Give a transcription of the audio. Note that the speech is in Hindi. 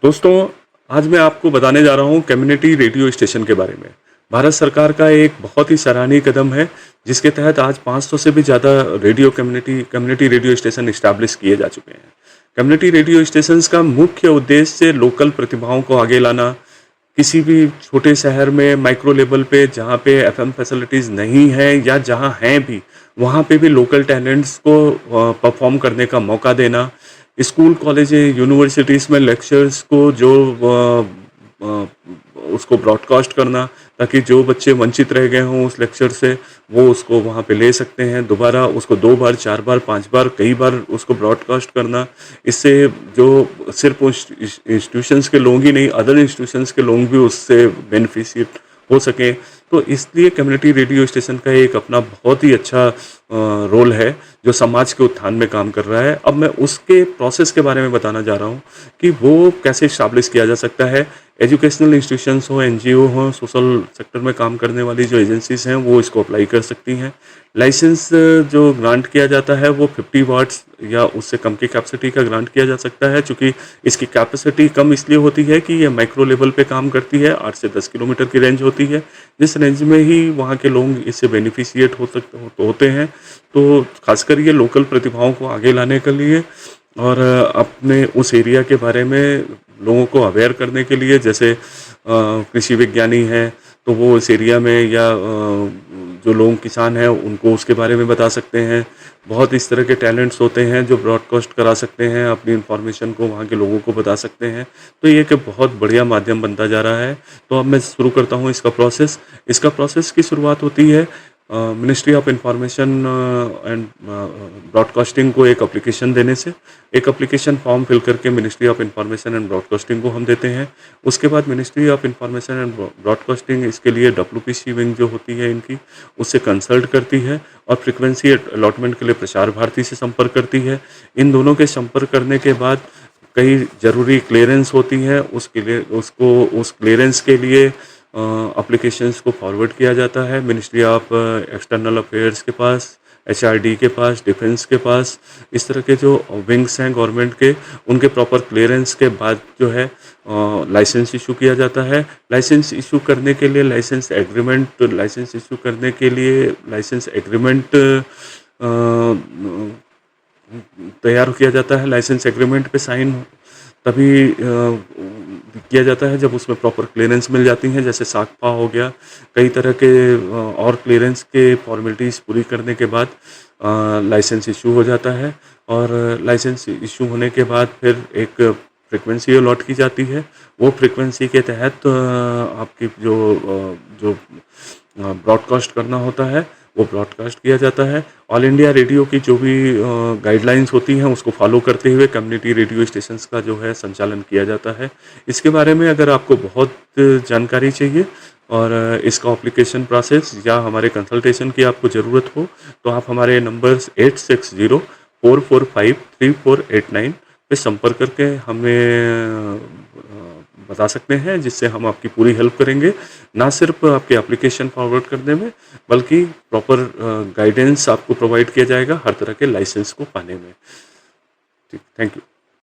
दोस्तों, आज मैं आपको बताने जा रहा हूँ कम्युनिटी रेडियो स्टेशन के बारे में। भारत सरकार का एक बहुत ही सराहनीय कदम है, जिसके तहत आज 500 से भी ज़्यादा radio community radio station establish किए जा चुके हैं। कम्युनिटी रेडियो स्टेशंस का मुख्य उद्देश्य लोकल प्रतिभाओं को आगे लाना, किसी भी छोटे शहर में माइक्रो लेवल पे जहाँ पे एफएम फैसिलिटीज़ नहीं है या जहाँ हैं भी, वहाँ पे भी लोकल टैलेंट्स को परफ़ॉर्म करने का मौका देना। स्कूल, कॉलेज, यूनिवर्सिटीज़ में लेक्चर्स को अ, उसको ब्रॉडकास्ट करना, ताकि जो बच्चे वंचित रह गए हों उस लेक्चर से, वो उसको वहाँ पे ले सकते हैं। दोबारा उसको 2 बार, 4 बार, 5 बार, कई बार उसको ब्रॉडकास्ट करना। इससे जो सिर्फ़ उस इंस्टीट्यूशंस के लोग ही नहीं, अदर इंस्टीट्यूशंस के लोग भी उससे बेनिफिशिएट हो सकें। तो इसलिए कम्युनिटी रेडियो स्टेशन का एक अपना बहुत ही अच्छा रोल है, जो समाज के उत्थान में काम कर रहा है। अब मैं उसके प्रोसेस के बारे में बताना जा रहा हूँ कि वो कैसे एस्टैब्लिश किया जा सकता है। एजुकेशनल इंस्टीट्यूशंस हों, एनजीओ हों, सोशल सेक्टर में काम करने वाली जो एजेंसीज़ हैं, वो इसको अप्लाई कर सकती हैं। लाइसेंस जो ग्रांट किया जाता है, वो 50 वाट्स या उससे कम की कैपेसिटी का ग्रांट किया जा सकता है, चूँकि इसकी कैपेसिटी कम इसलिए होती है कि ये माइक्रो लेवल पे काम करती है, 8 से 10 किलोमीटर की रेंज होती है, जिस रेंज में ही वहाँ के लोग इससे बेनिफिशिएट होते हैं। तो खासकर ये लोकल प्रतिभाओं को आगे लाने के लिए और अपने उस एरिया के बारे में लोगों को अवेयर करने के लिए, जैसे कृषि विज्ञानी हैं, तो वो इस एरिया में या जो लोग किसान हैं उनको उसके बारे में बता सकते हैं। बहुत इस तरह के टैलेंट्स होते हैं जो ब्रॉडकास्ट करा सकते हैं, अपनी इन्फॉर्मेशन को वहाँ के लोगों को बता सकते हैं। तो ये एक बहुत बढ़िया माध्यम बनता जा रहा है। तो अब मैं शुरू करता हूँ इसका प्रोसेस। इसका प्रोसेस की शुरुआत होती है ministry of information and broadcasting को एक एप्लीकेशन देने से। एक एप्लीकेशन फॉर्म फिल करके ministry of information and broadcasting को हम देते हैं। उसके बाद ministry of information and broadcasting इसके लिए डब्ल्यूपीसी विंग जो होती है इनकी, उससे कंसल्ट करती है और फ्रीक्वेंसी अलॉटमेंट के लिए प्रसार भारती से संपर्क करती है। इन दोनों के संपर्क करने के बाद कई ज़रूरी क्लियरेंस होती है, उस क्लियरेंस के लिए एप्लीकेशंस को फॉरवर्ड किया जाता है मिनिस्ट्री ऑफ एक्सटर्नल अफेयर्स के पास, एचआरडी के पास, डिफेंस के पास। इस तरह के जो विंग्स हैं गवर्नमेंट के, उनके प्रॉपर क्लियरेंस के बाद जो है लाइसेंस इशू किया जाता है। लाइसेंस इशू करने के लिए लाइसेंस इशू करने के लिए लाइसेंस एग्रीमेंट तैयार किया जाता है। लाइसेंस एग्रीमेंट पे साइन तभी किया जाता है जब उसमें प्रॉपर क्लियरेंस मिल जाती हैं, जैसे साक्फा हो गया। कई तरह के और क्लियरेंस के फॉर्मेलिटीज़ पूरी करने के बाद लाइसेंस इशू हो जाता है और लाइसेंस इशू होने के बाद फिर एक फ्रीक्वेंसी अलॉट की जाती है। वो फ्रीक्वेंसी के तहत आपकी जो ब्रॉडकास्ट करना होता है, वो ब्रॉडकास्ट किया जाता है। ऑल इंडिया रेडियो की जो भी गाइडलाइंस होती हैं, उसको फॉलो करते हुए कम्युनिटी रेडियो स्टेशंस का जो है संचालन किया जाता है। इसके बारे में अगर आपको बहुत जानकारी चाहिए और इसका एप्लीकेशन प्रोसेस या हमारे कंसल्टेशन की आपको ज़रूरत हो, तो आप हमारे नंबर्स 8604453489 पे संपर्क करके हमें बता सकते हैं, जिससे हम आपकी पूरी हेल्प करेंगे। ना सिर्फ आपके एप्लीकेशन फॉरवर्ड करने में, बल्कि प्रॉपर गाइडेंस आपको प्रोवाइड किया जाएगा हर तरह के लाइसेंस को पाने में। ठीक, थैंक यू।